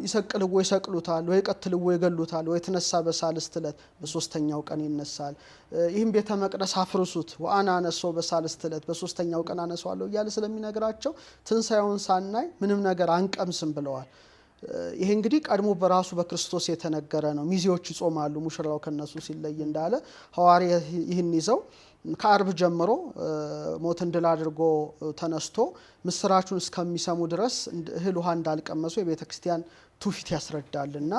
ይሰቅልዎ ይሰቅሉታል፣ ወይ ቀትልዎ ይገሉታል፣ ወይ ተነሳ በሳልስት ዕለት በሶስተኛው ቀን ይነሳል። ይህም ቤተ መቅደስ አፍርሱት ወአነ አነሳው በሳልስት ዕለት በሶስተኛው ቀን አነሳዋለሁ እያለ ስለሚነግራቸው ትንሣኤውን ሳናይ ምንም ነገር አንቀምስም ብለዋል። ይሄ እንግዲህ ቀድሞ በራሱ በክርስቶስ የተነገረ ነው። ሚዜዎች ይጾማሉ ሙሽራው ከነሱ ሲለይ እንዳለ ሐዋርያ ይህን ይዘው ከአርብ ጀምሮ ሞትን ድል አድርጎ ተነስቶ ምስራቹን እስከሚሰሙ ድረስ እህል ውሃ እንዳልቀመሱ የቤተ ክርስቲያን ትውፊት ያስረዳልና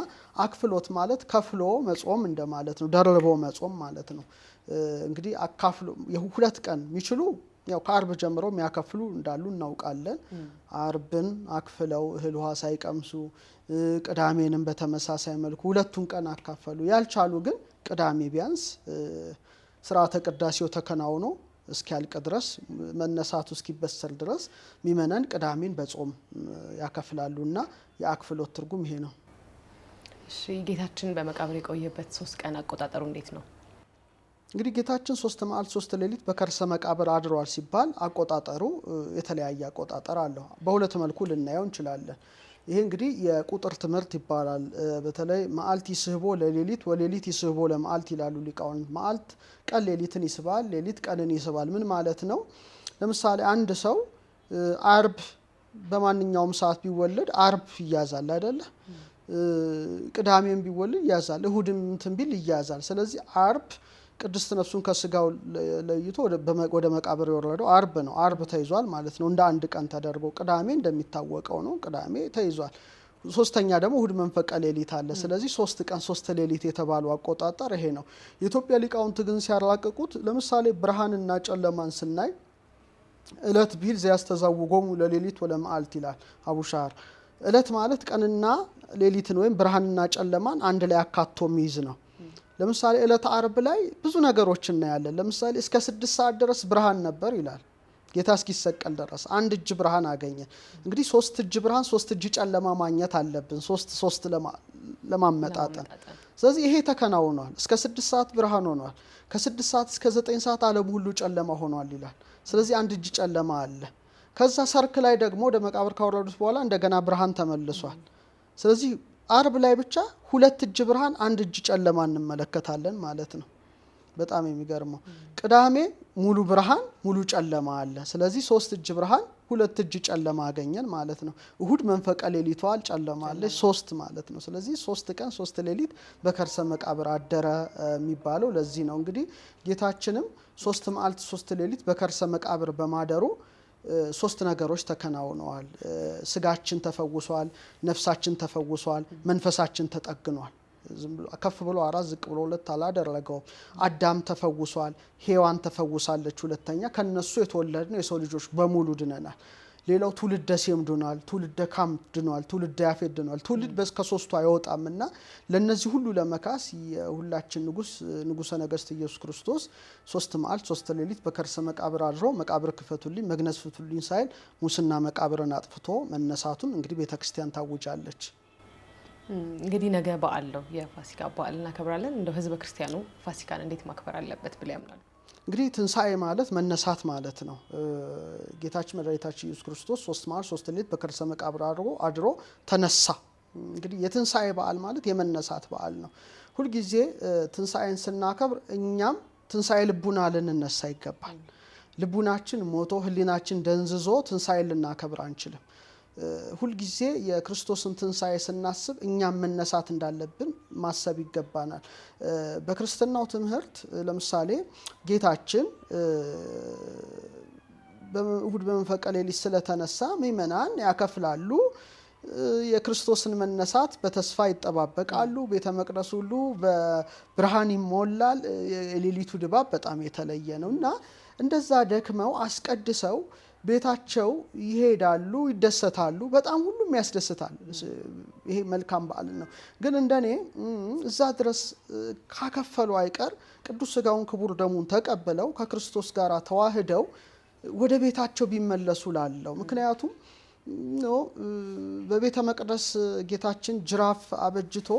አክፍሎት ማለት ከፍሎ መጾም እንደማለት ነው። ደርቦ መጾም ማለት ነው። እንግዲህ አካፍሎ የሁለት ቀን የሚችሉ ያው ከአርብ ጀምሮ የሚያከፍሉ እንዳሉ እናውቃለን። አርብን አክፍለው እህል ውሃ ሳይቀምሱ ቅዳሜንም በተመሳሳይ መልኩ ሁለቱን ቀን አካፈሉ። ያልቻሉ ግን ቅዳሜ ቢያንስ ስርዓተ ቅዳሴው ተከናውኖ እስኪያልቅ ድረስ መነሳቱ እስኪበሰር ድረስ ሚመናን ቅዳሜን በጾም ያከፍላሉና የአክፍሎት ትርጉም ይሄ ነው። እሺ ጌታችን በመቃብር የቆየበት 3 ቀን አቆጣጠሩ እንዴት ነው? እንግዲህ ጌታችን 3 መዓልት 3 ሌሊት በከርሰ መቃብር አድሯል ሲባል አቆጣጠሩ የተለያየ አቆጣጠር አለው። በሁለት መልኩ ልናየው እንችላለን። ይሄ እንግዲህ የቁጥር ትምህርት ይባላል። በተለይ መዓልት ይስህቦ ለሌሊት ወሌሊት ይስህቦ ለመዓልት ይላሉ ሊቃውንት። መዓልት ቀን ሌሊትን ይስባል፣ ሌሊት ቀንን ይስባል። ምን ማለት ነው? ለምሳሌ አንድ ሰው አርብ በማንኛውም ሰዓት ቢወለድ አርብ ይያዛል አይደለ? ቅዳሜም ቢወለድ ይያዛል፣ እሁድም እንትን ቢል ይያዛል። ስለዚህ አርብ ቅድስት ነፍሱን ከስጋው ለይቶ ወደ መቃብር የወረደው አርብ ነው። አርብ ተይዟል ማለት ነው፣ እንደ አንድ ቀን ተደርጎ። ቅዳሜ እንደሚታወቀው ነው፣ ቅዳሜ ተይዟል። ሶስተኛ ደግሞ እሁድ መንፈቀ ሌሊት አለ። ስለዚህ 3 ቀን 3 ሌሊት የተባለው አቆጣጠር ይሄ ነው። የኢትዮጵያ ሊቃውንት ግን ሲያራቅቁት ለምሳሌ ብርሃንና ጨለማን ስናይ እለት ቢል ዘያስተዛውጎሙ ለሌሊት ወለመዓልት ይላል አቡሻር። እለት ማለት ቀንና ሌሊትን ወይም ብርሃንና ጨለማን አንድ ላይ አካቶ የሚይዝ ነው። ለምሳሌ እለት አርብ ላይ ብዙ ነገሮች እናያለን። ለምሳሌ እስከ 6 ሰዓት ድረስ ብርሃን ነበር ይላል። ጌታ እስኪሰቀል ድረስ 1 እጅ ብርሃን አገኘ። እንግዲህ 3 እጅ ብርሃን 3 እጅ ጨለማ ማግኘት አለብን፣ 3 ለማመጣጠን። ስለዚህ ይሄ ተከናውኗል። እስከ 6 ሰዓት ብርሃን ሆኗል። ከ6 ሰዓት እስከ 9 ሰዓት ዓለም ሁሉ ጨለማ ሆኗል ይላል። ስለዚህ 1 እጅ ጨለማ አለ። ከዛ ሰርክ ላይ ደግሞ ወደ መቃብር ካወረዱት በኋላ እንደገና ብርሃን ተመልሷል። ስለዚህ አርብ ላይ ብቻ 2 እጅ ብርሃን 1 እጅ ጨለማ እንመለከታለን ማለት ነው። በጣም የሚገርመው ቅዳሜ ሙሉ ብርሃን ሙሉ ጨለማ አለ። ስለዚህ 3 እጅ ብርሃን 2 እጅ ጨለማ አገኘን ማለት ነው። እሁድ መንፈቀ ሌሊቷል ጨለማ አለ 3 ማለት ነው። ስለዚህ 3 ቀን 3 ሌሊት በከርሰ መቃብር አደረ የሚባለው ለዚህ ነው። እንግዲህ ጌታችንም 3 መዓልት 3 ሌሊት በከርሰ መቃብር በማደሩ 3 ነገሮች ተከናውነዋል። ስጋችን ተፈውሷል፣ ነፍሳችን ተፈውሷል፣ መንፈሳችን ተጠግኗል። ዝም ብሎ ከፍ ብሎ 4 ዝቅ ብሎ 2 አላደረገውም። አዳም ተፈውሷል፣ ሔዋን ተፈውሳለች። ሁለተኛ ከነሱ የተወለድነው የሰው ልጆች በሙሉ ድነናል። ሌላው ትውልደ ሴም ድኗል፣ ትውልደ ካም ድኗል፣ ትውልደ ያፌት ድኗል። ትውልድ ከሶስቱ አይወጣምና ለነዚህ ሁሉ ለመካስ የሁላችን ንጉሠ ነገሥት ኢየሱስ ክርስቶስ 3 መዓልት 3 ሌሊት በከርሰ መቃብር አድሮ መቃብር ክፈቱልኝ መግነዝ ፍቱልኝ ሳይል ሙስና መቃብርን አጥፍቶ መነሳቱን እንግዲህ ቤተክርስቲያን ታውጃለች። እንግዲህ ነገ በዓል ነው፣ የፋሲካ በዓል እናከብራለን። እንደው ህዝበ ክርስቲያኑ ፋሲካን እንዴት ማክበር አለበት ብለው ያምናሉ? እንግዲህ ትንሣኤ ማለት መነሳት ማለት ነው። ጌታችን መድኃኒታችን ኢየሱስ ክርስቶስ 3 መዓልት 3 ሌሊት በከርሰ መቃብር አድሮ ተነሳ። እንግዲህ የትንሣኤ በዓል ማለት የመነሳት በዓል ነው። ሁልጊዜ ትንሣኤን ስናከብር እኛም ትንሣኤ ልቡና ልንነሳ ይገባል። ልቡናችን ሞቶ ህሊናችን ደንዝዞ ትንሣኤን ልናከብር አንችልም። ሁልጊዜ የክርስቶስን ትንሣኤ ስናስብ እኛም መነሳት እንዳለብን ማሰብ ይገባናል። በክርስትናው ትምህርት ለምሳሌ ጌታችን እሁድ በመንፈቀ ሌሊት ስለተነሳ ምእመናን ያከፍላሉ። የክርስቶስን መነሳት በተስፋ ይጠባበቃሉ። ቤተ መቅደስ ሁሉ በብርሃን ይሞላል። የሌሊቱ ድባብ በጣም የተለየ ነው እና እንደዛ ደክመው አስቀድሰው ቤታቸው ይሄዳሉ፣ ይደሰታሉ። በጣም ሁሉም ያስደስታል። ይሄ መልካም በዓል ነው። ግን እንደኔ እዛ ድረስ ካከፈሉ አይቀር ቅዱስ ሥጋውን ክቡር ደሙን ተቀብለው ከክርስቶስ ጋር ተዋህደው ወደ ቤታቸው ቢመለሱ ላለው። ምክንያቱም ነው። በቤተ መቅደስ ጌታችን ጅራፍ አበጅቶ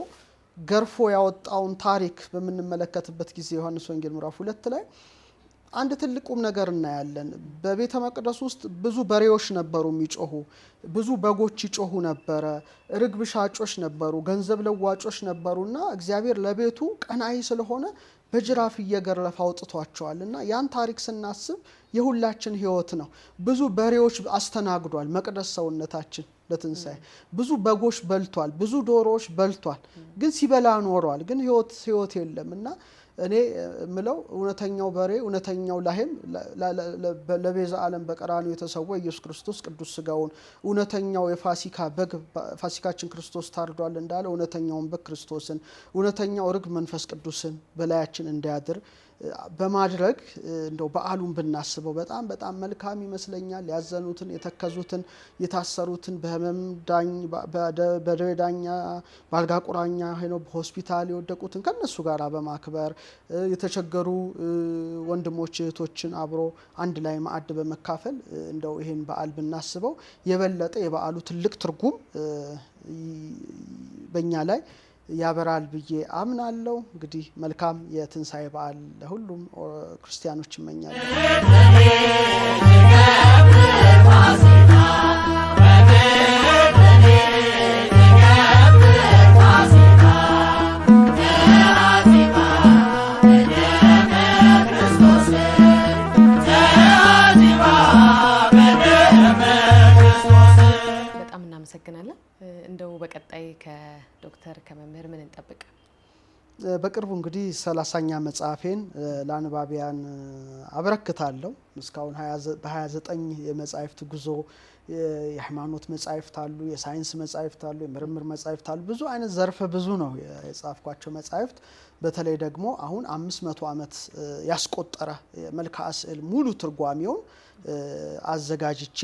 ገርፎ ያወጣውን ታሪክ በምንመለከትበት ጊዜ ዮሐንስ ወንጌል ምዕራፍ 2 ላይ አንድ ትልቁም ነገር እናያለን። በቤተ መቅደስ ውስጥ ብዙ በሬዎች ነበሩ የሚጮሁ፣ ብዙ በጎች ይጮሁ ነበረ፣ ርግብ ሻጮች ነበሩ፣ ገንዘብ ለዋጮች ነበሩና እግዚአብሔር ለቤቱ ቀናኢ ስለሆነ በጅራፍ እየገረፈ አውጥቷቸዋል። እና ያን ታሪክ ስናስብ የሁላችን ሕይወት ነው። ብዙ በሬዎች አስተናግዷል መቅደስ ሰውነታችን ለትንሣኤ። ብዙ በጎች በልቷል፣ ብዙ ዶሮዎች በልቷል። ግን ሲበላ ኖሯል። ግን ሕይወት የለም። እና እኔ ምለው እውነተኛው በሬ እውነተኛው ላህም ለቤዛ ዓለም በቀራንዮ የተሰዋ ኢየሱስ ክርስቶስ ቅዱስ ሥጋውን እውነተኛው የፋሲካ በግ ፋሲካችን ክርስቶስ ታርዷል እንዳለ እውነተኛውን በግ ክርስቶስን እውነተኛው ርግብ መንፈስ ቅዱስን በላያችን እንዲያድር በማድረግ እንደው በዓሉን ብናስበው በጣም በጣም መልካም ይመስለኛል። ያዘኑትን፣ የተከዙትን፣ የታሰሩትን በህመም በደዌ ዳኛ በአልጋ ቁራኛ ሄኖ በሆስፒታል የወደቁትን ከነሱ ጋር በማክበር የተቸገሩ ወንድሞች እህቶችን አብሮ አንድ ላይ ማዕድ በመካፈል እንደው ይሄን በዓል ብናስበው የበለጠ የበዓሉ ትልቅ ትርጉም በእኛ ላይ ያበራል ብዬ አምናለሁ። እንግዲህ መልካም የትንሣኤ በዓል ለሁሉም ክርስቲያኖች እመኛለሁ። እናመሰግናለን። እንደው በቀጣይ ከዶክተር ከመምህር ምን እንጠብቅ? በቅርቡ እንግዲህ 30ኛ መጽሐፌን ለአንባቢያን አበረክታለሁ። እስካሁን በ29 የመጽሐፍት ጉዞ የሃይማኖት መጽሐፍት አሉ፣ የሳይንስ መጽሐፍት አሉ፣ የምርምር መጽሐፍት አሉ። ብዙ አይነት ዘርፈ ብዙ ነው የጻፍኳቸው መጽሐፍት። በተለይ ደግሞ አሁን 500 ዓመት ያስቆጠረ መልክዓ ስዕል ሙሉ ትርጓሜውን አዘጋጅቼ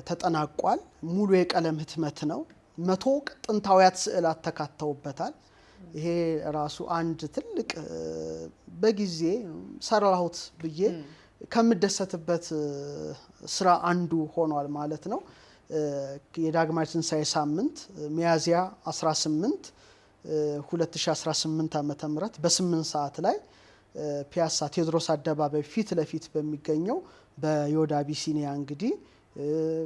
ተጠናቋል። ሙሉ የቀለም ህትመት ነው። 100 ጥንታዊያት ስዕላት ተካተውበታል። ይሄ ራሱ አንድ ትልቅ በጊዜ ሰራሁት ብዬ ከምደሰትበት ስራ አንዱ ሆኗል ማለት ነው። የዳግማዊ ትንሣኤ ሳምንት ሚያዝያ 18 2018 ዓ.ም በ8 ሰዓት ላይ ፒያሳ ቴዎድሮስ አደባባይ ፊት ለፊት በሚገኘው በዮዳ አቢሲኒያ እንግዲህ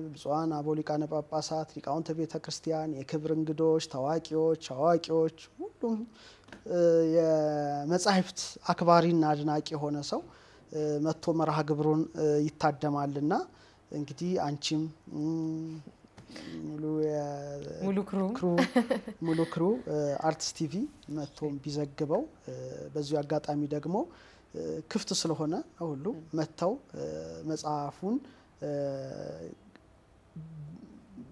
ብፁዓን አበው ሊቃነ ጳጳሳት፣ ሊቃውንተ ቤተ ክርስቲያን፣ የክብር እንግዶች፣ ታዋቂዎች፣ አዋቂዎች፣ ሁሉም የመጻሕፍት አክባሪና አድናቂ የሆነ ሰው መጥቶ መርሃ ግብሩን ይታደማልና እንግዲህ አንቺም ሙሉ ክሩ አርትስ ቲቪ መጥቶ ቢዘግበው በዚሁ አጋጣሚ ደግሞ ክፍት ስለሆነ ሁሉ መጥተው መጽሐፉን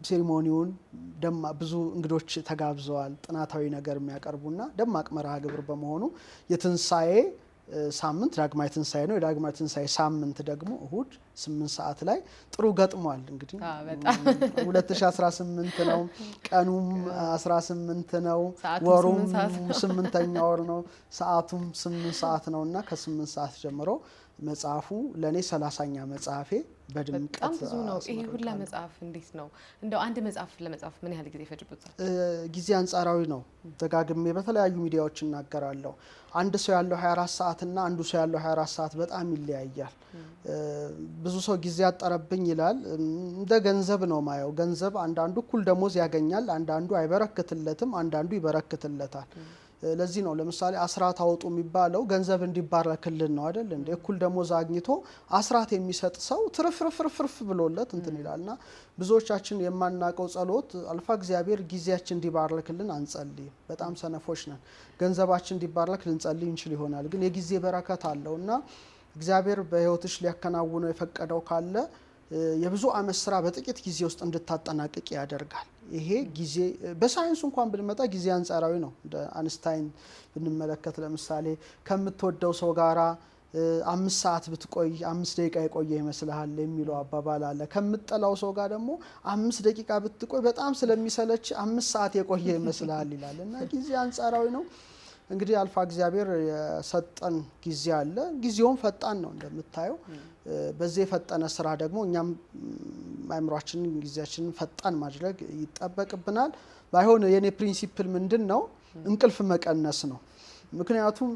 ሴሪሞኒውን ብዙ እንግዶች ተጋብዘዋል። ጥናታዊ ነገር የሚያቀርቡና ደማቅ መርሃ ግብር በመሆኑ የትንሣኤ ሳምንት ዳግማዊ ትንሣኤ ነው። የዳግማዊ ትንሣኤ ሳምንት ደግሞ እሁድ 8 ሰዓት ላይ ጥሩ ገጥሟል። እንግዲህ 2018 ነው፣ ቀኑም 18 ነው፣ ወሩም 8ኛ ወር ነው፣ ሰዓቱም 8 ሰዓት ነው እና ከ8 ሰዓት ጀምሮ መጽሐፉ ለእኔ 30ኛ መጽሐፌ በድምቀት በጣም ብዙ ነው። ይሄ ሁላ መጽሐፍ እንዴት ነው? እንደው አንድ መጽሐፍ ለመጻፍ ምን ያህል ጊዜ ይፈጅበታል? ጊዜ አንጻራዊ ነው። ደጋግሜ በተለያዩ ሚዲያዎች እናገራለሁ። አንድ ሰው ያለው 24 ሰዓት እና አንዱ ሰው ያለው 24 ሰዓት በጣም ይለያያል። ብዙ ሰው ጊዜ አጠረብኝ ይላል። እንደ ገንዘብ ነው ማየው። ገንዘብ አንዳንዱ እኩል ደሞዝ ያገኛል፣ አንዳንዱ አይበረክትለትም፣ አንዳንዱ ይበረክትለታል። ለዚህ ነው ለምሳሌ አስራት አውጡ የሚባለው ገንዘብ እንዲባረክልን ነው አይደል እንዴ? እኩል ደሞዝ አግኝቶ አስራት የሚሰጥ ሰው ትርፍርፍርፍርፍ ብሎለት እንትን ይላልና ብዙዎቻችን የማናቀው ጸሎት አልፋ እግዚአብሔር ጊዜያችን እንዲባረክልን አንጸልይ። በጣም ሰነፎች ነን። ገንዘባችን እንዲባረክ ልንጸልይ እንችል ይሆናል፣ ግን የጊዜ በረከት አለውና እግዚአብሔር በሕይወትሽ ሊያከናውነው የፈቀደው ካለ የብዙ ዓመት ስራ በጥቂት ጊዜ ውስጥ እንድታጠናቅቅ ያደርጋል። ይሄ ጊዜ በሳይንስ እንኳን ብንመጣ ጊዜ አንጻራዊ ነው። እንደ አንስታይን ብንመለከት ለምሳሌ ከምትወደው ሰው ጋራ 5 ሰዓት ብትቆይ 5 ደቂቃ የቆየ ይመስልሃል የሚለው አባባል አለ። ከምትጠላው ሰው ጋር ደግሞ 5 ደቂቃ ብትቆይ በጣም ስለሚሰለች 5 ሰዓት የቆየ ይመስልሃል ይላል እና ጊዜ አንጻራዊ ነው። እንግዲህ አልፋ እግዚአብሔር የሰጠን ጊዜ አለ። ጊዜውም ፈጣን ነው እንደምታየው። በዚህ የፈጠነ ስራ ደግሞ እኛም አእምሯችንን ጊዜያችንን ፈጣን ማድረግ ይጠበቅብናል። ባይሆን የኔ ፕሪንሲፕል ምንድነው? እንቅልፍ መቀነስ ነው። ምክንያቱም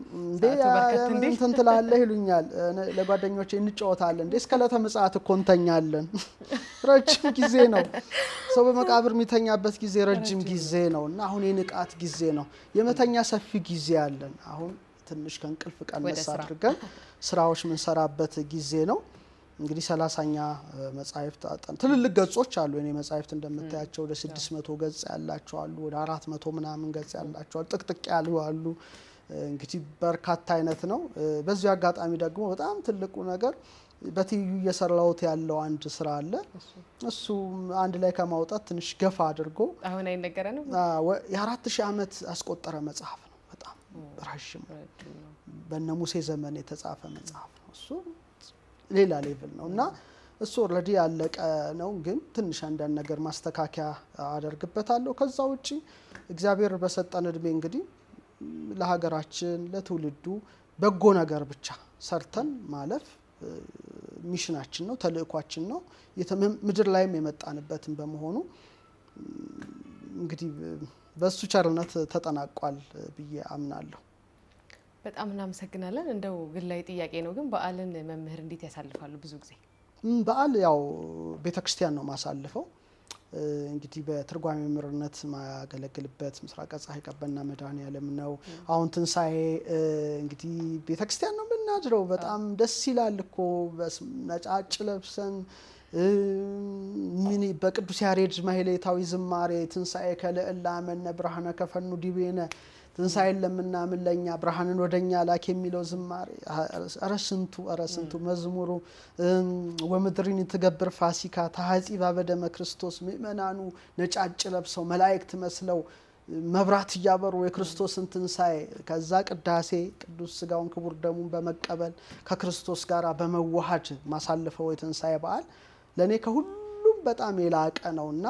እንትን ትላለህ ይሉኛል ለጓደኞቼ፣ እንጫወታለን እንዴ እስከ ዕለተ ምጽአት እኮ እንተኛለን። ረጅም ጊዜ ነው ሰው በመቃብር የሚተኛበት ጊዜ ረጅም ጊዜ ነው እና አሁን የንቃት ጊዜ ነው። የመተኛ ሰፊ ጊዜ አለን። አሁን ትንሽ ከእንቅልፍ ቀነስ አድርገን ስራዎች ምንሰራበት ጊዜ ነው። እንግዲህ 30ኛ መጻሕፍት ትልልቅ ገጾች አሉ። እኔ መጻሕፍት እንደምታያቸው ወደ 600 ገጽ ያላቸው አሉ፣ ወደ 400 ምናምን ገጽ ያላቸው አሉ፣ ጥቅጥቅ ያሉ አሉ። እንግዲህ በርካታ አይነት ነው። በዚህ አጋጣሚ ደግሞ በጣም ትልቁ ነገር በትይዩ እየሰራሁት ያለው አንድ ስራ አለ። እሱ አንድ ላይ ከማውጣት ትንሽ ገፋ አድርጎ አሁን አይነገረ ነው የ4000 ዓመት አስቆጠረ መጽሐፍ ነው። በጣም ረጅም በእነ ሙሴ ዘመን የተጻፈ መጽሐፍ ነው። እሱ ሌላ ሌቭል ነው እና እሱ ኦልሬዲ ያለቀ ነው። ግን ትንሽ አንዳንድ ነገር ማስተካከያ አደርግበታለሁ። ከዛ ውጪ እግዚአብሔር በሰጠን እድሜ እንግዲህ ለሀገራችን ለትውልዱ በጎ ነገር ብቻ ሰርተን ማለፍ ሚሽናችን ነው፣ ተልእኳችን ነው። ምድር ላይም የመጣንበትን በመሆኑ እንግዲህ በሱ ቸርነት ተጠናቋል ብዬ አምናለሁ። በጣም እናመሰግናለን። እንደው ግላዊ ጥያቄ ነው ግን በዓልን መምህር እንዴት ያሳልፋሉ? ብዙ ጊዜ በዓል ያው ቤተክርስቲያን ነው ማሳልፈው። እንግዲህ በትርጓሜ መምህርነት ማገለግልበት ምስራቀ ፀሐይ ቀበና መድኃኔዓለም ነው። አሁን ትንሳኤ እንግዲህ ቤተክርስቲያን ነው የምናድረው። በጣም ደስ ይላል እኮ ነጫጭ ለብሰን ምን በቅዱስ ያሬድ ማህሌታዊ ዝማሬ ትንሳኤ ከልዕላ መነ ብርሃነ ከፈኑ ዲቤነ ትንሳኤን ለምናምን ለኛ ብርሃንን ወደኛ ላክ የሚለው ዝማሬ ኧረ ስንቱ መዝሙሩ ወምድሪን ትገብር ፋሲካ ታሐጺባ በደመ ክርስቶስ ምእመናኑ ነጫጭ ለብሰው መላእክት መስለው መብራት እያበሩ የክርስቶስን ትንሳኤ ከዛ ቅዳሴ ቅዱስ ስጋውን ክቡር ደሙን በመቀበል ከክርስቶስ ጋር በመዋሃድ ማሳልፈው የትንሳኤ በዓል ለኔ ከሁሉም በጣም የላቀ ነውና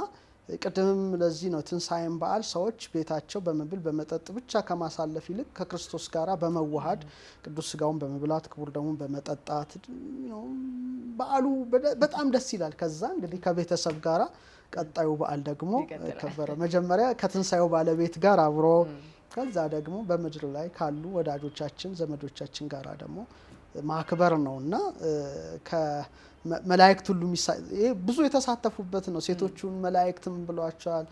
ቅድምም ለዚህ ነው ትንሳኤን በዓል ሰዎች ቤታቸው በመብል በመጠጥ ብቻ ከማሳለፍ ይልቅ ከክርስቶስ ጋር በመዋሃድ ቅዱስ ስጋውን በመብላት ክቡር ደሙን በመጠጣት በዓሉ በጣም ደስ ይላል። ከዛ እንግዲህ ከቤተሰብ ጋራ ቀጣዩ በዓል ደግሞ ከበረ መጀመሪያ ከትንሳኤው ባለቤት ጋር አብሮ ከዛ ደግሞ በምድር ላይ ካሉ ወዳጆቻችን ዘመዶቻችን ጋራ ደግሞ ማክበር ነውና ከመላእክት ሁሉ ብዙ የተሳተፉበት ነው። ሴቶቹን መላእክትም ብሏቸዋል።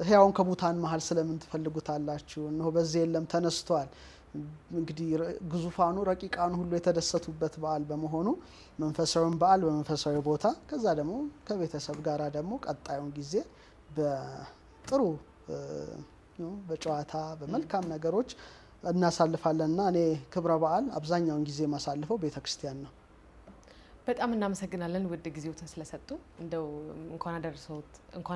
ሕያውን ከሙታን መሃል ስለምን ትፈልጉታላችሁ? እነሆ በዚህ የለም ተነስቷል። እንግዲህ ግዙፋኑ ረቂቃኑ ሁሉ የተደሰቱበት በዓል በመሆኑ መንፈሳዊውን በዓል በመንፈሳዊ ቦታ ከዛ ደግሞ ከቤተሰብ ጋራ ደግሞ ቀጣዩን ጊዜ በጥሩ በጨዋታ በመልካም ነገሮች እናሳልፋለንና እኔ ክብረ በዓል አብዛኛውን ጊዜ ማሳልፈው ቤተክርስቲያን ነው። በጣም እናመሰግናለን ውድ ጊዜዎትን ስለሰጡ። እንደው እንኳን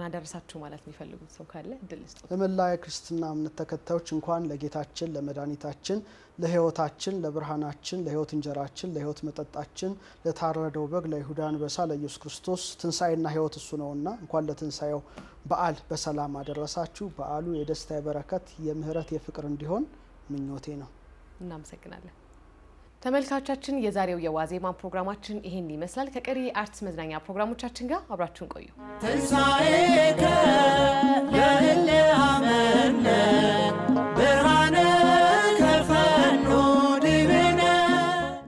አደረሳችሁ ማለት የሚፈልጉት ሰው ካለ እድል ስጡ። ለመላ የክርስትና እምነት ተከታዮች እንኳን ለጌታችን ለመድኃኒታችን ለሕይወታችን ለብርሃናችን ለሕይወት እንጀራችን ለሕይወት መጠጣችን ለታረደው በግ ለይሁዳ አንበሳ ለኢየሱስ ክርስቶስ ትንሳኤና ሕይወት እሱ ነውና እንኳን ለትንሳኤው በዓል በሰላም አደረሳችሁ። በዓሉ የደስታ የበረከት የምህረት የፍቅር እንዲሆን ምኞቴ ነው። እናመሰግናለን። ተመልካቾቻችን የዛሬው የዋዜማ ፕሮግራማችን ይሄን ይመስላል። ከቀሪ አርትስ መዝናኛ ፕሮግራሞቻችን ጋር አብራችሁን ቆዩ።